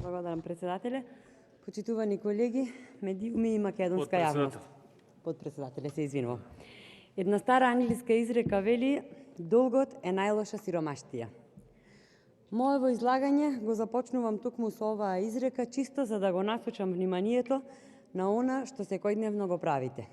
Благодарам, председателе. Почитувани колеги, медиуми и македонска јавност. Подпредседателе, се извинувам. Една стара англиска изрека вели: долгот е најлоша сиромаштија. Моево излагање го започнувам токму со оваа изрека, чисто за да го насочам вниманието на она што секојдневно го правите.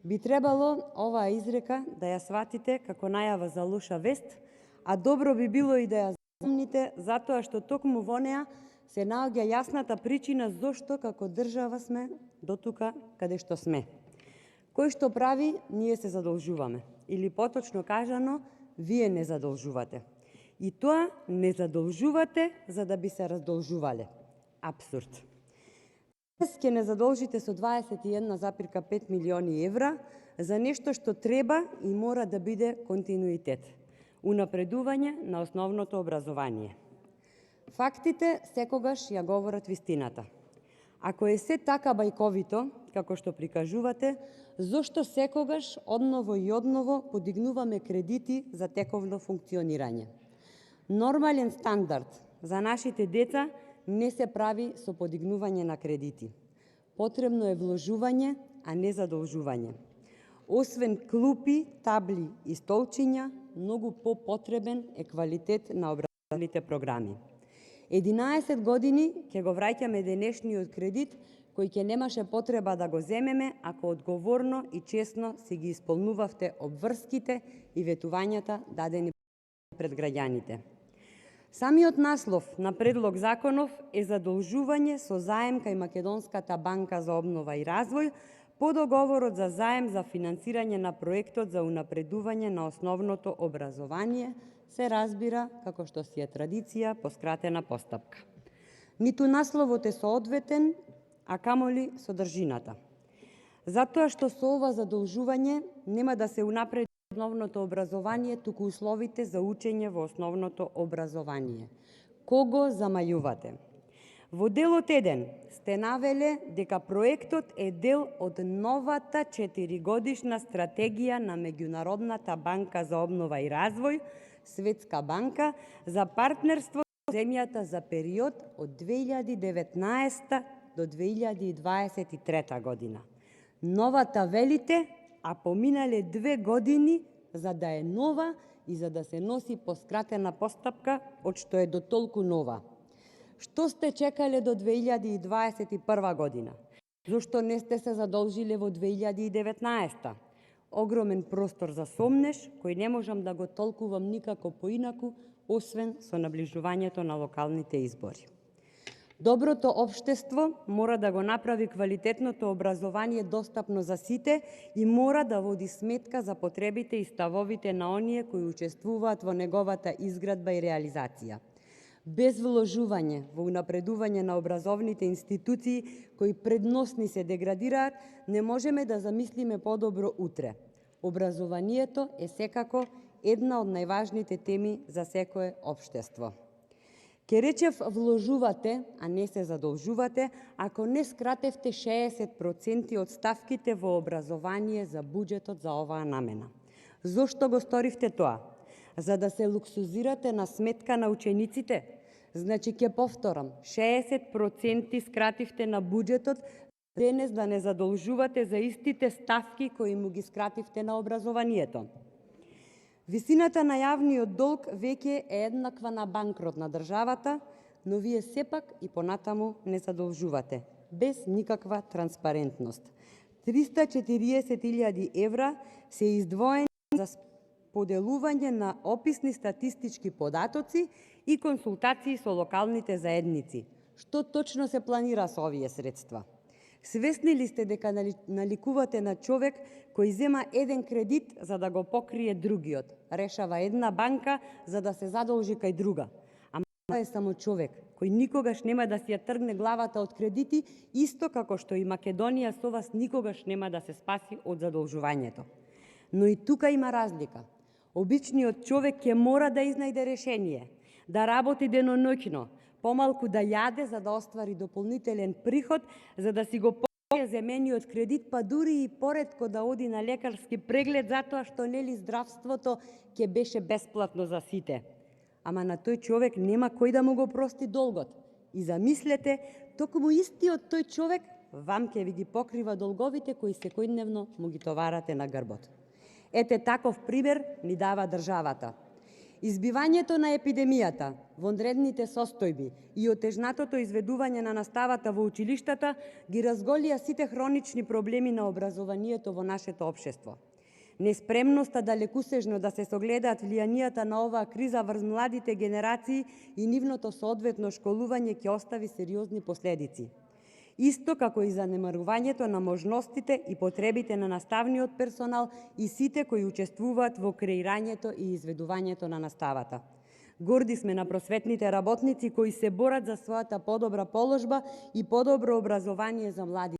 Би требало оваа изрека да ја сватите како најава за лоша вест, а добро би било и да ја запомните, затоа што токму во неа се наоѓа јасната причина зошто како држава сме дотука каде што сме. Кој што прави, ние се задолжуваме. Или поточно кажано, вие не задолжувате. И тоа не задолжувате за да би се раздолжувале. Апсурд. Днес ќе не задолжите со 21,5 милиони евра за нешто што треба и мора да биде континуитет. Унапредување на основното образование. Фактите секогаш ја говорат вистината. Ако е се така бајковито, како што прикажувате, зошто секогаш одново и одново подигнуваме кредити за тековно функционирање? Нормален стандард за нашите деца не се прави со подигнување на кредити. Потребно е вложување, а не задолжување. Освен клупи, табли и столчиња, многу попотребен е квалитет на образователните програми. 11 години ќе го враќаме денешниот кредит, кој ќе немаше потреба да го земеме, ако одговорно и честно си ги исполнувавте обврските и ветувањата дадени пред граѓаните. Самиот наслов на предлог законов е задолжување со заем кај Македонската банка за обнова и развој по договорот за заем за финансирање на проектот за унапредување на основното образование, се разбира, како што си е традиција, по скратена постапка. Ниту насловот е соодветен, а камоли содржината. Затоа што со ова задолжување нема да се унапреди основното образование, туку условите за учење во основното образование. Кого замајувате? Во делот 1 сте навеле дека проектот е дел од новата 4-годишна стратегија на Меѓународната банка за обнова и развој, Светска банка, за партнерство со земјата за период од 2019 до 2023 година. Новата велите, а поминале 2 години за да е нова и за да се носи по скратена постапка, од што е до толку нова. Што сте чекале до 2021 година? Зошто не сте се задолжиле во 2019? Огромен простор за сомнеш, кој не можам да го толкувам никако поинаку, освен со наближувањето на локалните избори. Доброто општество мора да го направи квалитетното образование достапно за сите и мора да води сметка за потребите и ставовите на оние кои учествуваат во неговата изградба и реализација. Без вложување во унапредување на образовните институции кои предносни се деградираат, не можеме да замислиме подобро утре. Образованието е секако една од најважните теми за секое општество. Ке речев вложувате, а не се задолжувате, ако не скратевте 60% од ставките во образование за буџетот за оваа намена. Зошто го сторивте тоа? За да се луксузирате на сметка на учениците? Значи, ќе повторам, 60% скративте на буџетот, денес да не задолжувате за истите ставки кои му ги скративте на образованието. Висината на јавниот долг веќе е еднаква на банкрот на државата, но вие сепак и понатаму не задолжувате, без никаква транспарентност. 340.000 евра се издвоени за поделување на описни статистички податоци и консултации со локалните заедници. Што точно се планира со овие средства? Свесни ли сте дека наликувате на човек кој зема еден кредит за да го покрие другиот? Решава една банка за да се задолжи кај друга. Ама е само човек кој никогаш нема да си ја тргне главата од кредити, исто како што и Македонија со вас никогаш нема да се спаси од задолжувањето. Но и тука има разлика. Обичниот човек ќе мора да изнајде решение, да работи деноноќно, помалку да јаде за да оствари дополнителен приход, за да си го покрие земениот кредит, па дури и поретко да оди на лекарски преглед, затоа што нели здравството ќе беше бесплатно за сите. Ама на тој човек нема кој да му го прости долгот. И замислете, токму истиот тој човек вам ќе ви ги покрива долговите кои секојдневно му ги товарате на грбот. Ете таков пример ни дава државата. Избивањето на епидемијата, вонредните состојби и отежнатото изведување на наставата во училиштата ги разголија сите хронични проблеми на образованието во нашето општество. Неспремноста далекусежно да се согледаат влијанијата на оваа криза врз младите генерации и нивното соодветно школување ќе остави сериозни последици. Исто како и занемарувањето на можностите и потребите на наставниот персонал и сите кои учествуваат во креирањето и изведувањето на наставата. Горди сме на просветните работници кои се борат за својата подобра положба и подобро образование за младите.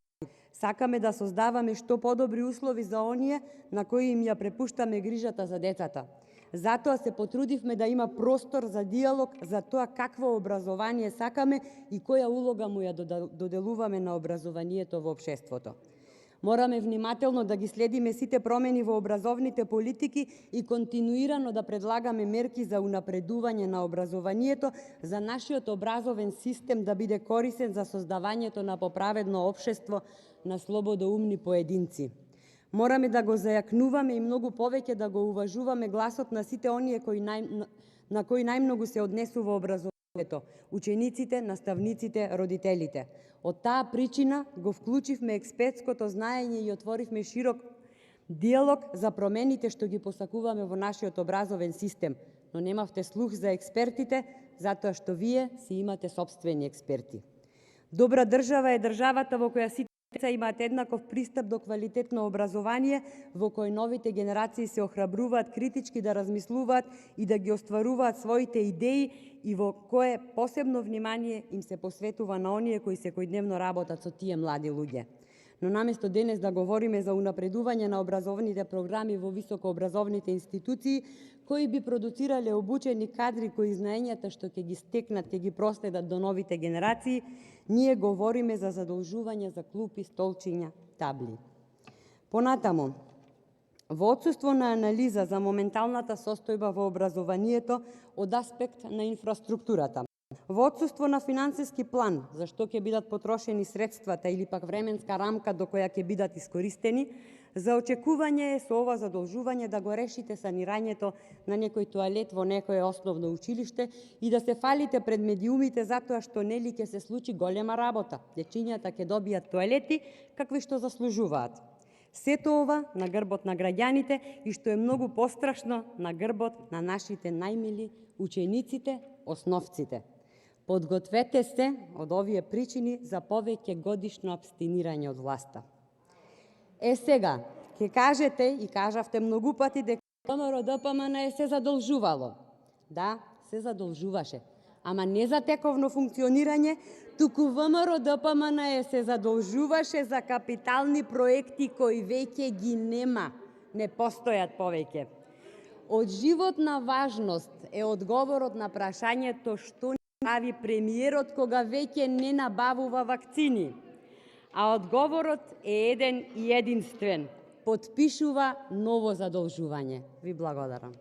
Сакаме да создаваме што подобри услови за оние на кои им ја препуштаме грижата за децата. Затоа се потрудивме да има простор за диалог за тоа какво образование сакаме и која улога му ја доделуваме на образованието во општеството. Мораме внимателно да ги следиме сите промени во образовните политики и континуирано да предлагаме мерки за унапредување на образованието, за нашиот образовен систем да биде корисен за создавањето на поправедно општество на слободоумни поединци. Мораме да го зајакнуваме и многу повеќе да го уважуваме гласот на сите оние на кои најмногу се однесува образованието – учениците, наставниците, родителите. Од таа причина го вклучивме експертското знаење и отворивме широк диалог за промените што ги посакуваме во нашиот образовен систем, но немавте слух за експертите, затоа што вие си имате сопствени експерти. Добра држава е државата во која сите деца имаат еднаков пристап до квалитетно образование, во кој новите генерации се охрабруваат критички да размислуваат и да ги остваруваат своите идеи и во кое посебно внимание им се посветува на оние кои секојдневно работат со тие млади луѓе. Но наместо денес да говориме за унапредување на образовните програми во високообразовните институции, кои би продуцирале обучени кадри кои знаењата што ќе ги стекнат, ќе ги проследат до новите генерации, ние говориме за задолжување за клупи, столчиња, табли. Понатаму, во отсуство на анализа за моменталната состојба во образованието од аспект на инфраструктурата, во отсуство на финансиски план за што ќе бидат потрошени средствата или пак временска рамка до која ќе бидат искористени, за очекување е со ова задолжување да го решите санирањето на некој тоалет во некое основно училиште и да се фалите пред медиумите затоа што нели ќе се случи голема работа. Дечињата ќе добијат тоалети какви што заслужуваат. Сето ова на грбот на граѓаните и што е многу пострашно на грбот на нашите најмили учениците, основците. Подгответе се од овие причини за повеќе годишно абстинирање од власта. Сега, ќе кажете и кажавте многу пати дека ВМРО-ДПМН се задолжувало. Да, се задолжуваше. Ама не за тековно функционирање, туку ВМРО-ДПМН се задолжуваше за капитални проекти кои веќе ги нема, не постојат повеќе. Од животна важност е одговорот на прашањето што прави премиерот кога веќе не набавува вакцини. А одговорот е еден и единствен. Потпишува ново задолжување. Ви благодарам.